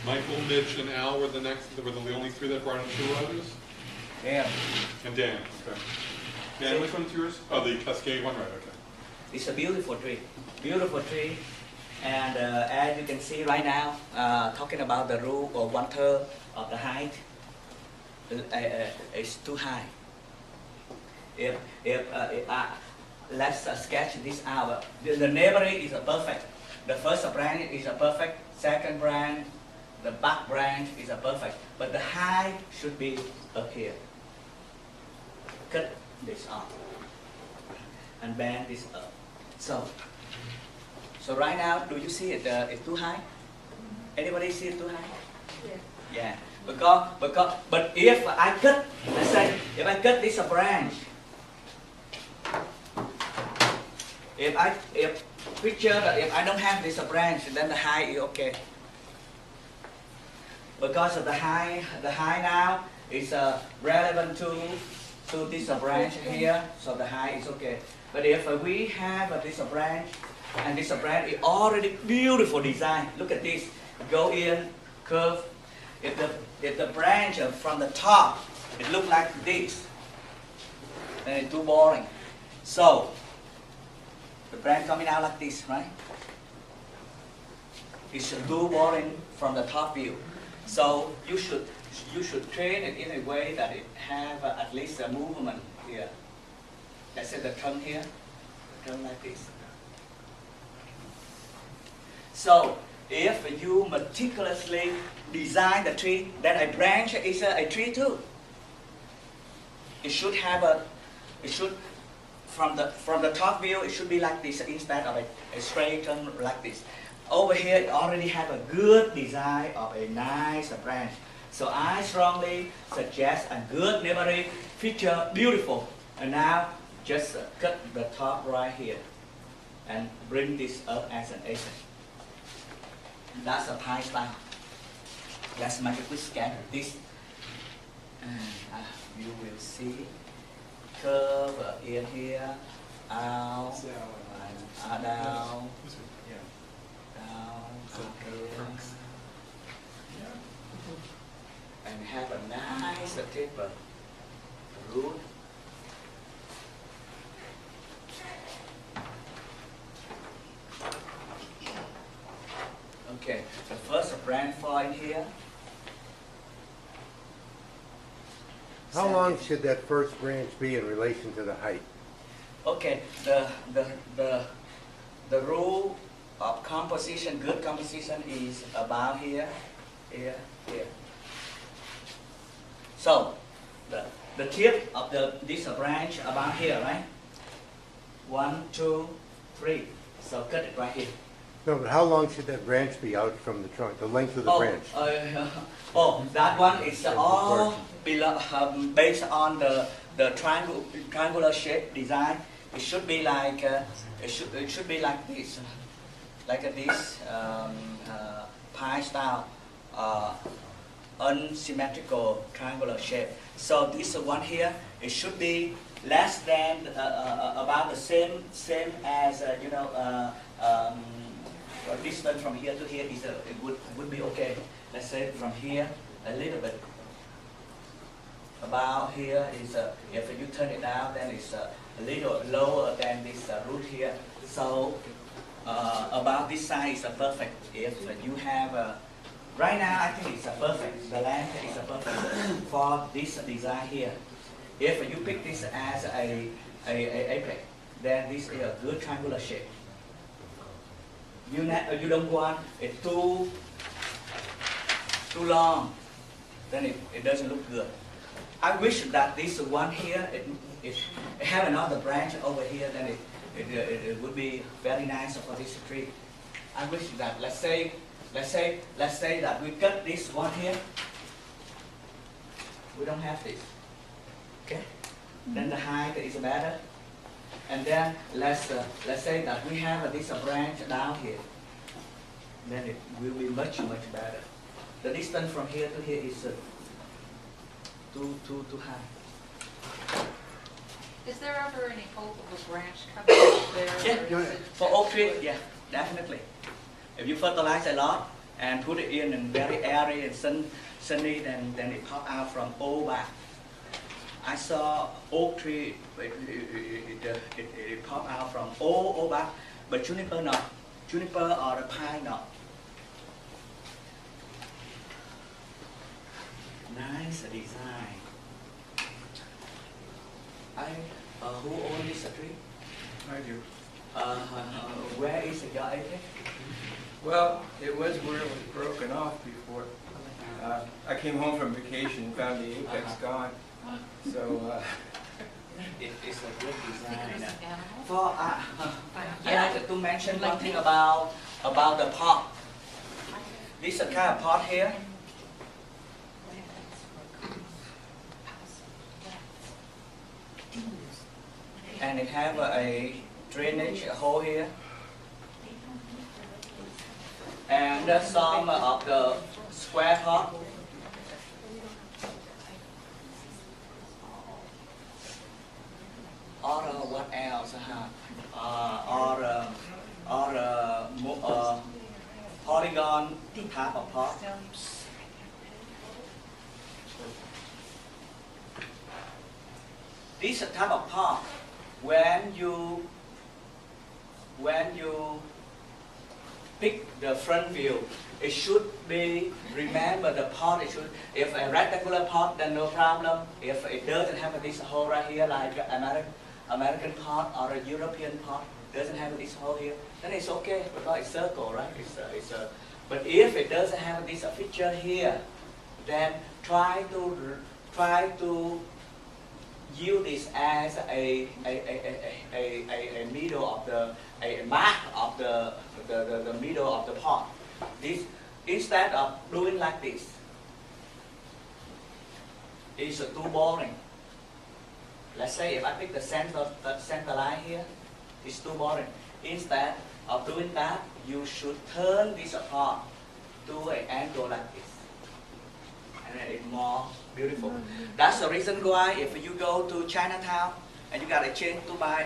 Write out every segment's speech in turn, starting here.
Michael, Mitch, and Al were the only three that brought in two others? Dan. And Dan, okay. Dan, which one's yours? Oh, the Cascade one, right, okay. It's a beautiful tree. Beautiful tree. And as you can see right now, talking about the rule of 1/3 of the height, it's too high. Let's sketch this out. The neighboring is perfect. The first branch is perfect. Second branch, the back branch is perfect. But the height should be up here. Cut this off and bend this up. So right now, do you see it? It's too high. Anybody see it too high? Yeah. But if I cut, let's say, if I cut this branch, if picture that if I don't have this branch, then the height is okay. Because of the height now is relevant to this branch here, so the height is okay. But if we have this branch, and this branch is already beautiful design. Look at this. Go in, curve. If the branch from the top, it looks like this, then it's too boring. So the branch coming out like this, right? It's too boring from the top view. So you should train it in a way that it have at least a movement here. Let's say the trunk here, the trunk like this. So if you meticulously design the tree, then a branch is a tree too. It should have from the top view, it should be like this instead of a straight turn like this. Over here, it already have a good design of a nice branch. So I strongly suggest a good neighboring feature, beautiful. And now just cut the top right here and bring this up as an apex. That's a pie style. Let's make a quick sketch of this. And you will see curve in here, out, and down, and have a nice taper root. Okay, the first branch fall in here. How long should that first branch be in relation to the height? Okay, the rule of composition, good composition, is about here, here, here. So the tip of this branch about here, right? 1, 2, 3. So cut it right here. No, but how long should that branch be out from the trunk, the length of the branch? That one is all based on the triangular shape design. It should be like it should be like this, pie style, unsymmetrical triangular shape. So this one here, it should be less than about the same as distance from here to here is it would be okay. Let's say from here a little bit. About here is if you turn it down, then it's a little lower than this root here. So about this size is perfect. If you have right now, I think it's perfect. The length is perfect for this design here. If you pick this as a apex, then this is a good triangular shape. You don't want it too long, then it doesn't look good. I wish that this one here, it have another branch over here, then it would be very nice for this tree. I wish that let's say that we cut this one here. We don't have this. Okay? Then the height is better. And then let's say that we have this branch down here. Then it will be much better. The distance from here to here is too high. Is there ever any hope of a branch coming up there? Yeah, for oak tree, yeah, definitely. If you fertilize a lot, and put it in and very airy and sunny, then it pop out from old bark. I saw oak tree, it pop out from old bark, but juniper not. Juniper or the pine not. Nice design. Who owns this tree? I do. Where is your apex? Well, it was where it was broken off before. I came home from vacation and found the apex gone. So, It's a good Because design. it's an animal? For I like to mention one thing about the pot. This kind of pot here. And it have a drainage hole here. And some of the square pot. Or what else? Or polygon type of pot. This type of pot, when you pick the front view, it should be, remember the pot, it should, if a rectangular pot, then no problem. If it doesn't have this hole right here, like American pot or a European pot, doesn't have this hole here, then it's okay because it's circle, right? But if it doesn't have this feature here, then try to use this as a middle of a mark of the middle of the pot. This, instead of doing like this, it's too boring. Let's say if I pick the center line here, it's too boring. Instead of doing that, you should turn this apart to an angle like this, and then it's more beautiful. That's the reason why if you go to Chinatown and you got a chance to buy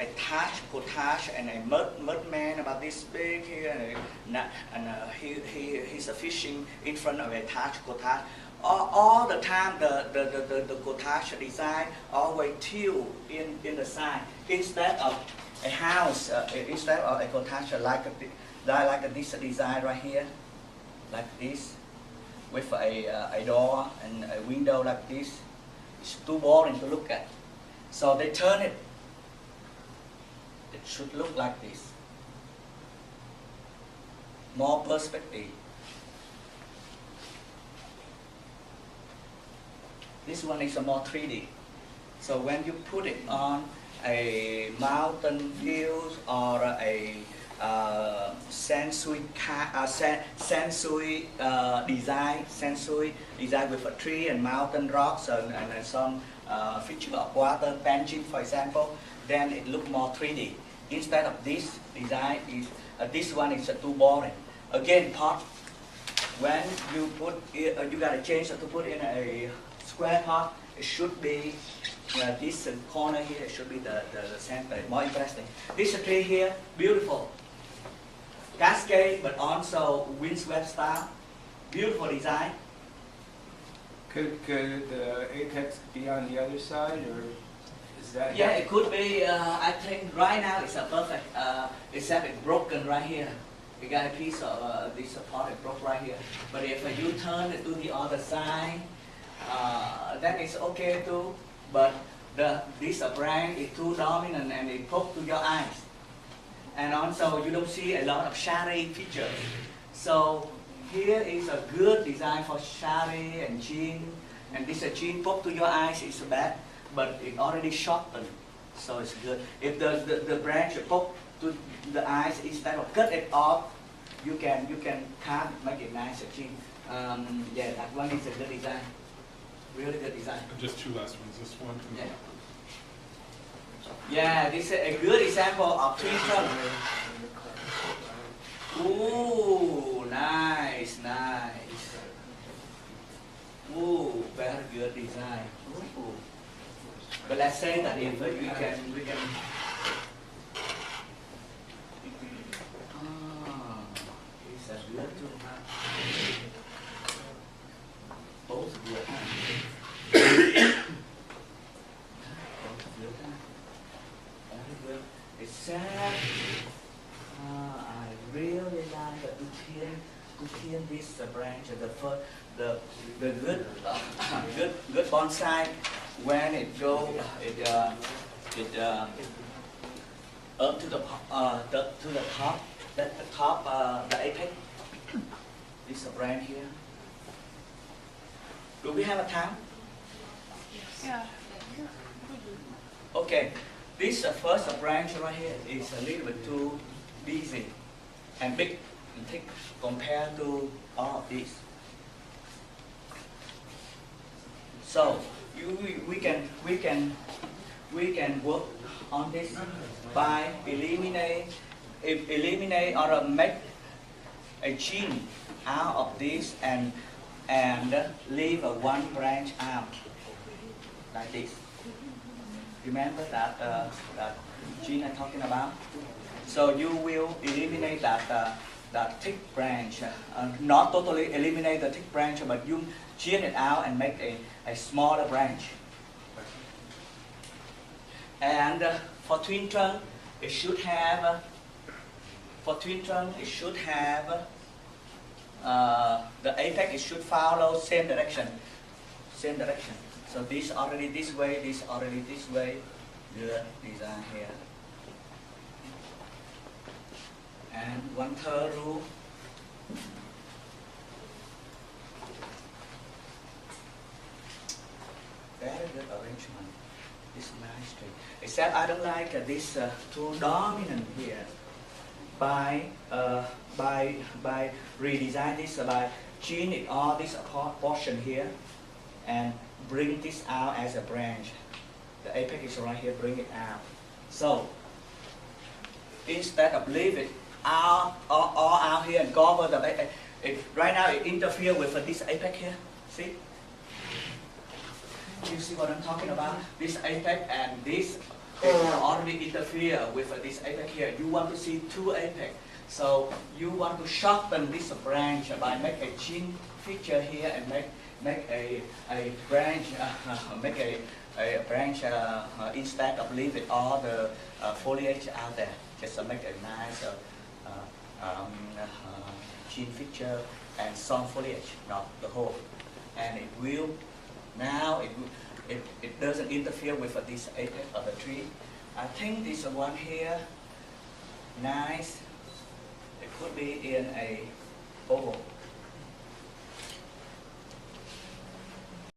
a cottage and a mud man about this big here, and he's fishing in front of a cottage. All the time the cottage design always tilt in the side instead of a house, instead of a cottage like this design right here, like this, with a door and a window like this. It's too boring to look at. So they turn it. It should look like this. More perspective. This one is a more 3D. So when you put it on a mountain views or a Sansui-Kai design with a tree and mountain rocks and some feature of water benching, for example, then it look more 3D. Instead of this design, this one is too boring. Again, pot. When you put it, you gotta change to put in a square pot. It should be this corner here. It should be the center. More interesting. This tree here, beautiful. Cascade, but also windswept style. Beautiful design. could the apex be on the other side, or is that? Yeah, it could be. I think right now it's a perfect, except it's broken right here. We got a piece of this part it broke right here. But if you turn it to the other side, then it's okay too. But this brand is too dominant and it pokes to your eyes. And also you don't see a lot of shady features. So here is a good design for shady and chin. And this chin poke to your eyes is bad, but it already sharpened, so it's good. If the branch poke to the eyes, instead of cut it off, you can carve, make it nice chin. Yeah, that one is a good design. Really good design. Just two last ones. This one. And Yeah. Yeah, this is a good example of tree trunk. Ooh, nice, nice. Ooh, very good design. Ooh. But let's say that if we can. Ah, it's a good too. branch. The good bonsai, when it go up to the top, the apex. This is a branch here. Do we have a time? Yeah. Okay, this first branch right here is a little bit too busy and big and thick compared to all of these. So we can work on this by eliminate or make a chin out of this and leave one branch out like this. Remember that chin I'm talking about? So you will eliminate that thick branch, not totally eliminate the thick branch, but you chin it out and make a smaller branch. And for twin trunk, it should have the apex. It should follow same direction. So this already this way, this already this way. Good design here. And 1/3 rule. Very good arrangement. This nice tree. Except I don't like this too dominant here. By redesign this, by chin all this portion here, and bring this out as a branch. The apex is right here. Bring it out. So instead of leave it all out here and cover the apex, right now it interferes with this apex here. See? You see what I'm talking about? This apex and this already interfere with this apex here. You want to see two apex. So you want to sharpen this branch by make a chin feature here and make a branch, instead of leaving all the foliage out there. Just make a nice chin feature and some foliage, not the whole. And it will. Now it doesn't interfere with this apex of the tree. I think this one here, nice. It could be in a oval.